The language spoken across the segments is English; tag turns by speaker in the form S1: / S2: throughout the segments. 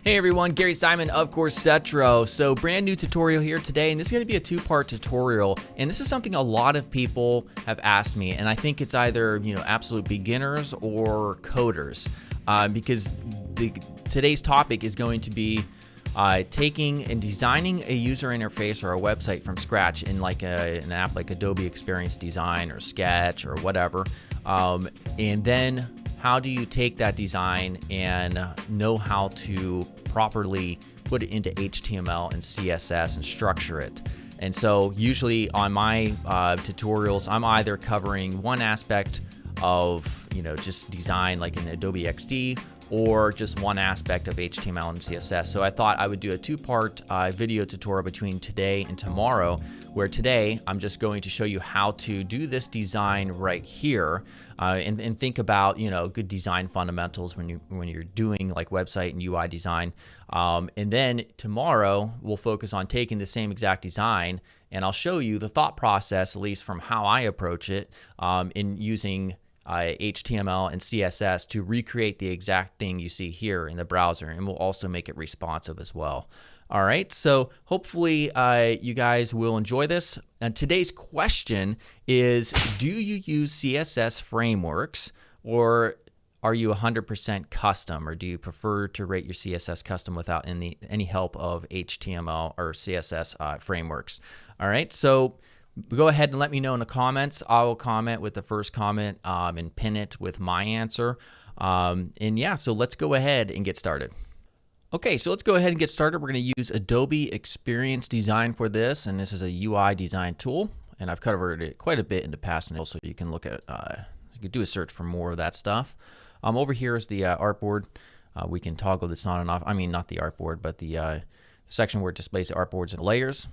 S1: Hey everyone, Gary Simon of Coursetro. So brand new tutorial here today, and this is going to be a two-part tutorial, and this is something a lot of people have asked me, and I think it's either absolute beginners or coders, because today's topic is going to be taking and designing a user interface or a website from scratch in like an app like Adobe Experience Design or Sketch or whatever, and then how do you take that design and know how to properly put it into HTML and CSS and structure it? And so usually on my tutorials, I'm either covering one aspect of just design like in Adobe XD, or just one aspect of HTML and CSS. So I thought I would do a two-part video tutorial between today and tomorrow, where today I'm just going to show you how to do this design right here, and think about good design fundamentals when you're doing like website and UI design. And then tomorrow we'll focus on taking the same exact design, and I'll show you the thought process, at least from how I approach it, in using HTML and CSS to recreate the exact thing you see here in the browser, and we'll also make it responsive as well. All right, so hopefully you guys will enjoy this. And today's question is, do you use CSS frameworks, or are you 100% custom, or do you prefer to rate your CSS custom without any help of HTML or CSS frameworks? All right, so go ahead and let me know in the comments. I will comment with the first comment and pin it with my answer. And yeah, so let's go ahead and get started. Okay, so let's go ahead and get started. We're going to use Adobe Experience Design for this, and this is a UI design tool, and I've covered it quite a bit in the past, and also you can look at, you can do a search for more of that stuff. Over here is the artboard. We can toggle this on and off. I mean, not the artboard, but the section where it displays the artboards and layers.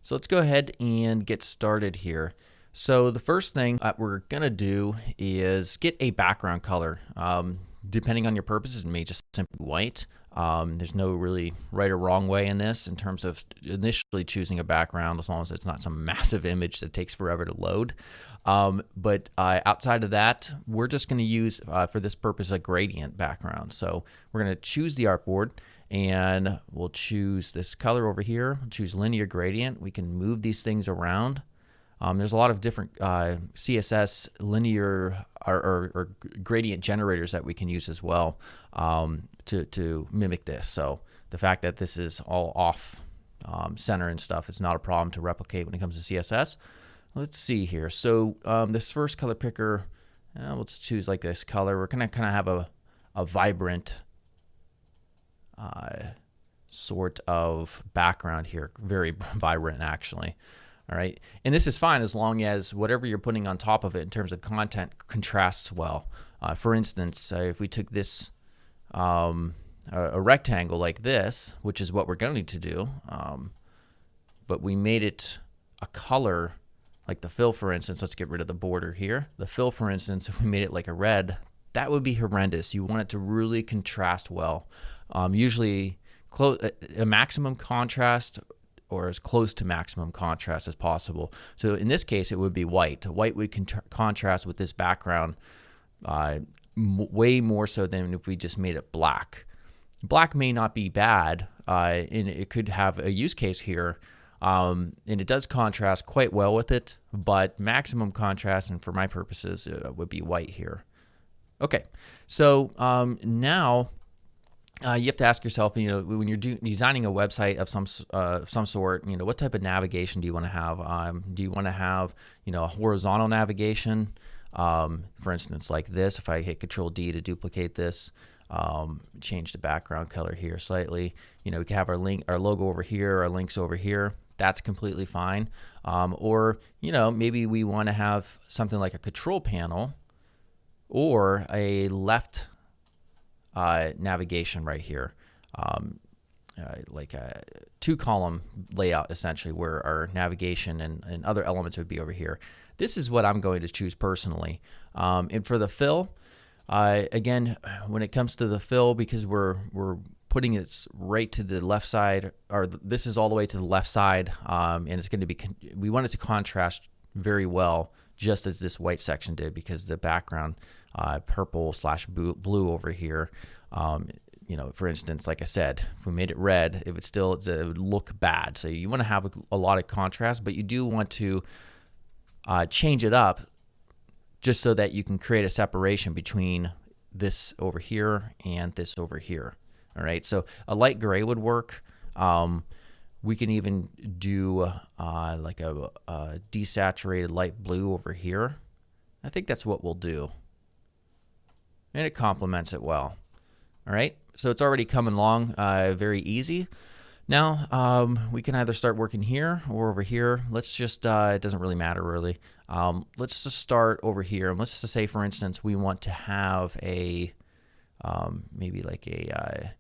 S1: So let's go ahead and get started here. So the first thing that we're gonna do is get a background color. Depending on your purposes, it may just simply white. There's no really right or wrong way in this in terms of initially choosing a background, as long as it's not some massive image that takes forever to load. But outside of that, we're just gonna use, for this purpose, a gradient background. So we're gonna choose the artboard, and we'll choose this color over here. We'll choose linear gradient. We can move these things around. There's a lot of different CSS linear or gradient generators that we can use as well to mimic this. So the fact that this is all off center and stuff, it's not a problem to replicate when it comes to CSS. Let's see here. So this first color picker, let's choose like this color. We're gonna kind of have a vibrant sort of background here, very vibrant actually. All right, and this is fine as long as whatever you're putting on top of it in terms of content contrasts well. For instance, if we took this a rectangle like this, which is what we're going to do, but we made it a color like the fill, for instance. Let's get rid of the border here. The fill, for instance, if we made it like a red, that would be horrendous. You want it to really contrast well. Usually a maximum contrast, or as close to maximum contrast as possible. So in this case, it would be white. White would contrast with this background way more so than if we just made it black. Black may not be bad, and it could have a use case here, and it does contrast quite well with it, but maximum contrast, and for my purposes, would be white here. Okay, so now you have to ask yourself, when you're designing a website of some sort, what type of navigation do you want to have? Do you want to have, a horizontal navigation? For instance, like this, if I hit Control D to duplicate this, change the background color here slightly. We can have our logo over here, our links over here. That's completely fine. Or, maybe we want to have something like a control panel or a left navigation right here, like a two-column layout essentially, where our navigation and other elements would be over here. This is what I'm going to choose personally. And for the fill, again, when it comes to the fill, because we're putting it right to the left side, or this is all the way to the left side, and it's going to be, we want it to contrast very well, just as this white section did, because the background purple/blue over here you know, for instance, like I said, if we made it red, it would look bad. So you want to have a lot of contrast, but you do want to change it up just so that you can create a separation between this over here and this over here. All right, so a light gray would work. We can even do like a desaturated light blue over here. I think that's what we'll do. And it complements it well. All right, so it's already coming along very easy. Now we can either start working here or over here. Let's just, it doesn't really matter really. Let's just start over here. And let's just say, for instance, we want to have a, maybe like a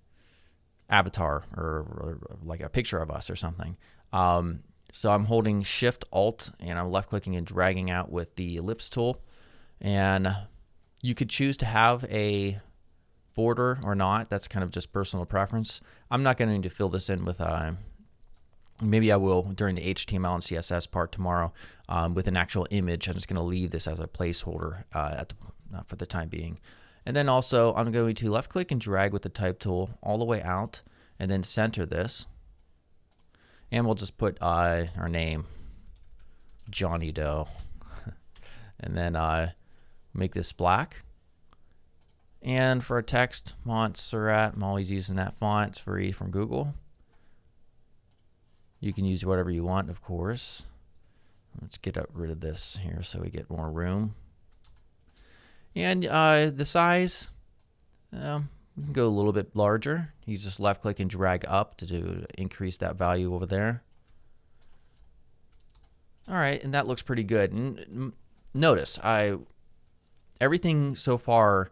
S1: avatar or like a picture of us or something. So I'm holding Shift Alt and I'm left clicking and dragging out with the ellipse tool. And you could choose to have a border or not. That's kind of just personal preference. I'm not going to fill this in with, maybe I will during the HTML and CSS part tomorrow with an actual image. I'm just going to leave this as a placeholder for the time being. And then also I'm going to left click and drag with the type tool all the way out and then center this. And we'll just put our name, Johnny Doe. And then make this black. And for our text, Montserrat, I'm always using that font. It's free from Google. You can use whatever you want, of course. Let's get rid of this here so we get more room. And the size, we can go a little bit larger. You just left click and drag up to increase that value over there. All right, and that looks pretty good. And notice, everything so far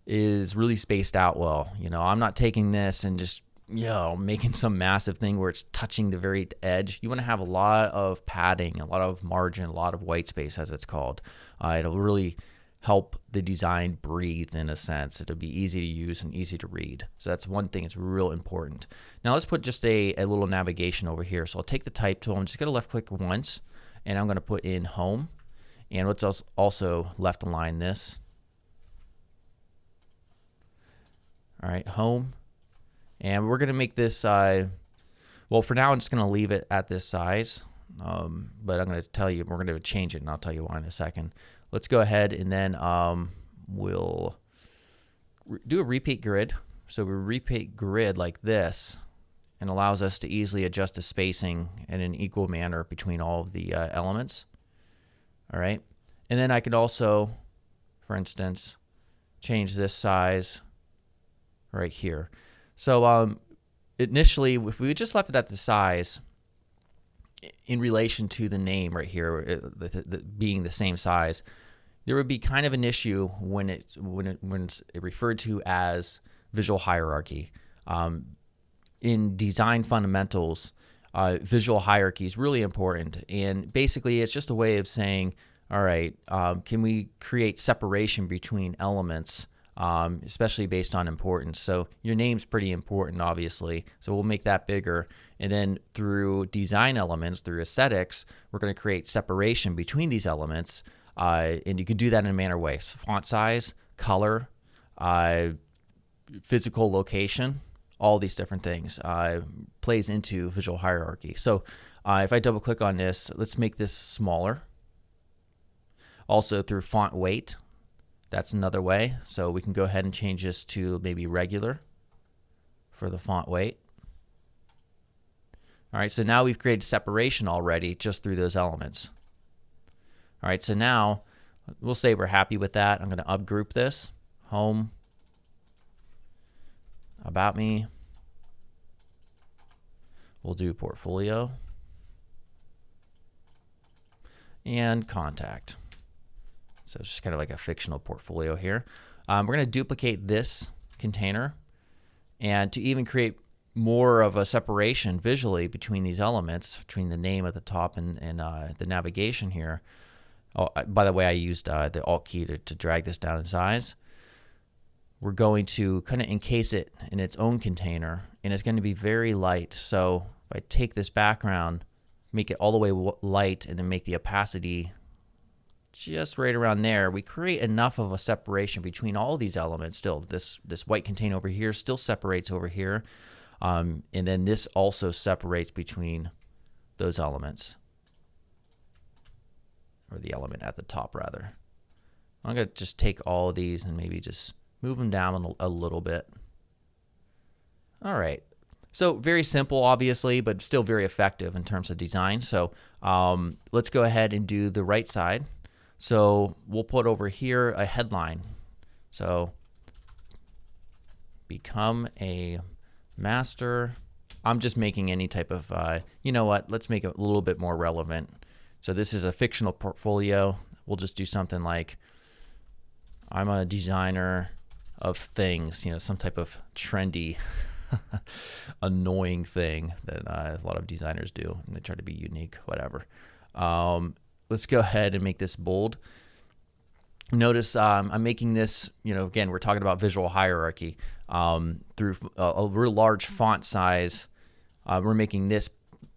S1: is really spaced out well. You know, I'm not taking this and just, you know, making some massive thing where it's touching the very edge. You want to have a lot of padding, a lot of margin, a lot of white space, as it's called. It'll really help the design breathe in a sense. It'll be easy to use and easy to read. So that's one thing that's real important. Now let's put just a little navigation over here. So I'll take the type tool. I'm just going to left click once and I'm going to put in home. And let's also left align this. All right, home. And we're going to make this, well, for now I'm just going to leave it at this size. But I'm going to tell you, we're going to change it and I'll tell you why in a second. Let's go ahead and then we'll do a repeat grid. So we repeat grid like this and allows us to easily adjust the spacing in an equal manner between all of the elements. All right. And then I could also, for instance, change this size right here. So initially, if we just left it at the size in relation to the name right here, being the same size, there would be kind of an issue when it's referred to as visual hierarchy. In design fundamentals, visual hierarchy is really important, and basically it's just a way of saying, all right, can we create separation between elements, especially based on importance? So your name's pretty important, obviously, so we'll make that bigger. And then through design elements, through aesthetics, we're going to create separation between these elements, and you can do that in a manner way. So font size, color, physical location, all these different things plays into visual hierarchy. So if I double click on this, let's make this smaller. Also through font weight, that's another way. So we can go ahead and change this to maybe regular for the font weight. All right, so now we've created separation already just through those elements. All right, so now we'll say we're happy with that. I'm going to upgroup this. Home, about me. We'll do portfolio and contact. So it's just kind of like a fictional portfolio here. We're going to duplicate this container, and to even create more of a separation visually between these elements, between the name at the top and the navigation here. Oh, by the way, I used the Alt key to drag this down in size. We're going to kind of encase it in its own container, and it's going to be very light. So if I take this background, make it all the way light, and then make the opacity just right around there, we create enough of a separation between all these elements. Still, this white container over here still separates over here, and then this also separates between those elements, or the element at the top rather. I'm going to just take all of these and maybe just move them down a little bit. All right. So very simple, obviously, but still very effective in terms of design. So let's go ahead and do the right side. So we'll put over here a headline. So become a master. I'm just making any type of, you know what, let's make it a little bit more relevant. So this is a fictional portfolio. We'll just do something like, I'm a designer of things, you know, some type of trendy, annoying thing that a lot of designers do, and they try to be unique, whatever. Let's go ahead and make this bold. Notice I'm making this, you know, again, we're talking about visual hierarchy. Through a real large font size, we're making this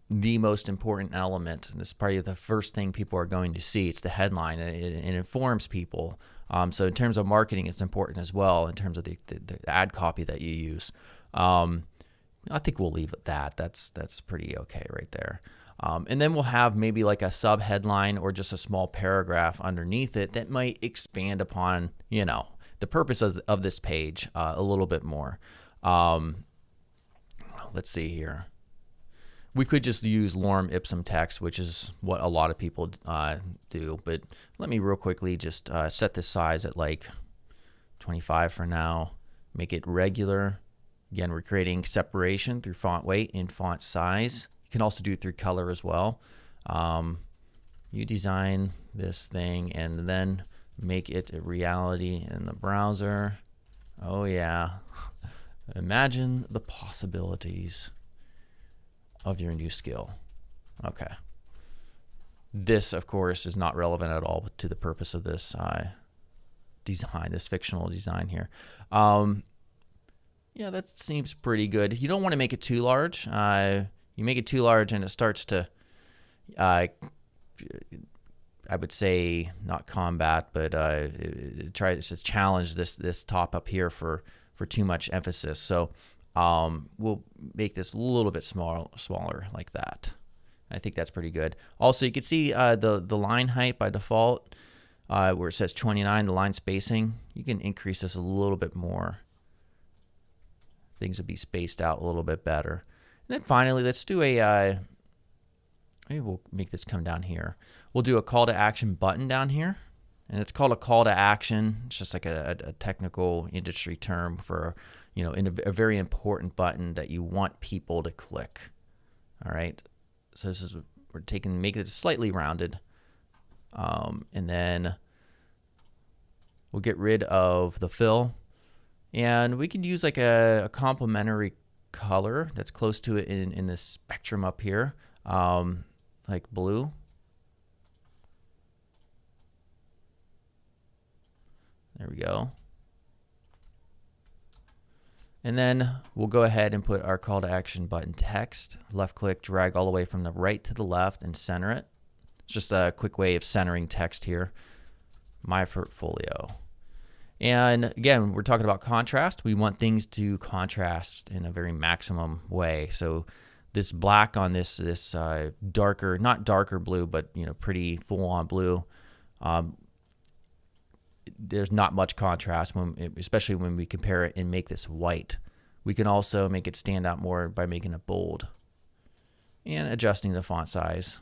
S1: the most important element. And this is probably the first thing people are going to see. It's the headline. It informs people. So in terms of marketing, it's important as well in terms of the ad copy that you use. I think we'll leave it at that. That's pretty okay right there. And then we'll have maybe like a sub headline or just a small paragraph underneath it that might expand upon, you know, the purpose of this page a little bit more. Let's see here. We could just use lorem ipsum text, which is what a lot of people do. But let me real quickly just set this size at like 25 for now. Make it regular. Again, we're creating separation through font weight and font size. You can also do it through color as well. You design this thing and then make it a reality in the browser. Oh yeah. Imagine the possibilities of your new skill. Okay. This, of course, is not relevant at all to the purpose of this design, this fictional design here. Yeah, that seems pretty good. You don't want to make it too large. You make it too large and it starts to, I would say, not combat, but it tries to challenge this top up here for too much emphasis. So we'll make this a little bit smaller like that. I think that's pretty good. Also, you can see the line height by default, where it says 29, the line spacing. You can increase this a little bit more. Things will be spaced out a little bit better. And then finally, let's do a, maybe we'll make this come down here. We'll do a call to action button down here. And it's called a call to action. It's just like a technical industry term for, you know, a very important button that you want people to click. All right. So this is, make it slightly rounded. And then we'll get rid of the fill. And we could use like a complementary color that's close to it in this spectrum up here, like blue. There we go. And then we'll go ahead and put our call to action button text. Left click, drag all the way from the right to the left and center it. It's just a quick way of centering text here. My portfolio. And again, we're talking about contrast. We want things to contrast in a very maximum way. So this black on this darker, not darker blue, but you know, pretty full-on blue. There's not much contrast especially when we compare it and make this white. We can also make it stand out more by making it bold and adjusting the font size.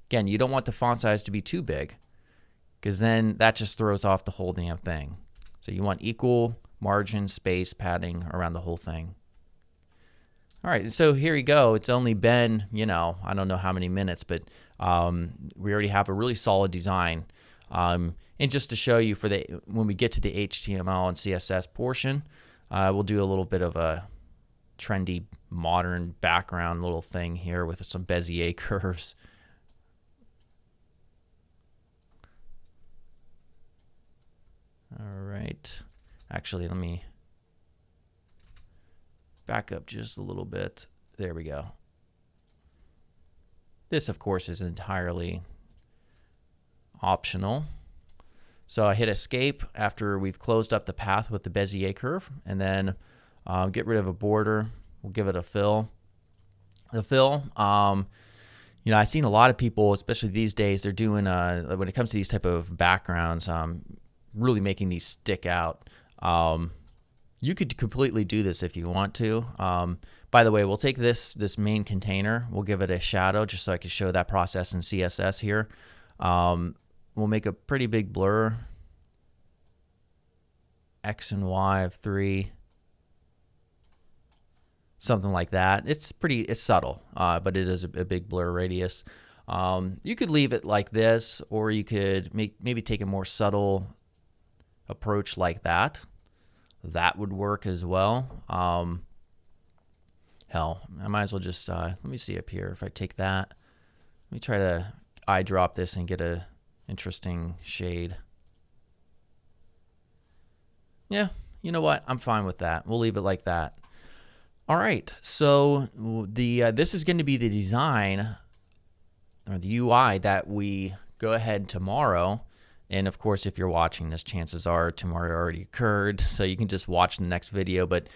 S1: Again, you don't want the font size to be too big, because then that just throws off the whole damn thing. So you want equal margin, space, padding around the whole thing. All right, so here you go. It's only been, you know, I don't know how many minutes, but we already have a really solid design. And just to show you when we get to the HTML and CSS portion, we'll do a little bit of a trendy, modern background little thing here with some Bezier curves. All right. Actually, let me back up just a little bit. There we go. This, of course, is entirely optional. So I hit escape after we've closed up the path with the Bezier curve, and then get rid of a border. We'll give it a fill. The fill, you know, I've seen a lot of people, especially these days, they're doing, when it comes to these type of backgrounds, really making these stick out. You could completely do this if you want to. By the way, we'll take this main container, we'll give it a shadow just so I can show that process in CSS here. We'll make a pretty big blur, X and Y of 3, something like that. It's subtle, but it is a big blur radius. You could leave it like this, or you could maybe take a more subtle approach like that. That would work as well. Hell, I might as well just, let me see up here. If I take that, let me try to eye drop this and get a interesting shade. Yeah, you know what? I'm fine with that. We'll leave it like that. All right, so this is going to be the design or the UI that we go ahead tomorrow. And of course, if you're watching this, chances are tomorrow already occurred, so you can just watch the next video. But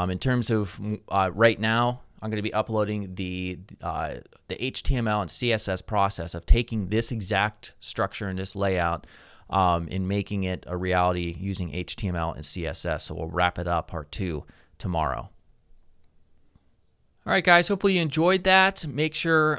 S1: in terms of right now, I'm going to be uploading the HTML and CSS process of taking this exact structure and this layout and making it a reality using HTML and CSS. So we'll wrap it up, part 2, tomorrow. All right, guys, hopefully you enjoyed that. Make sure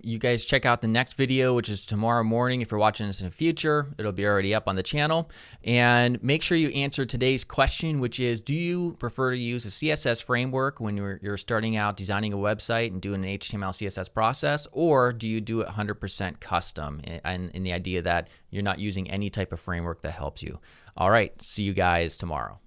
S1: you guys check out the next video, which is tomorrow morning. If you're watching this in the future, it'll be already up on the channel. And make sure you answer today's question, which is, do you prefer to use a CSS framework when you're starting out designing a website and doing an HTML, CSS process, or do you do it 100% custom, and in the idea that you're not using any type of framework that helps you? All right, see you guys tomorrow.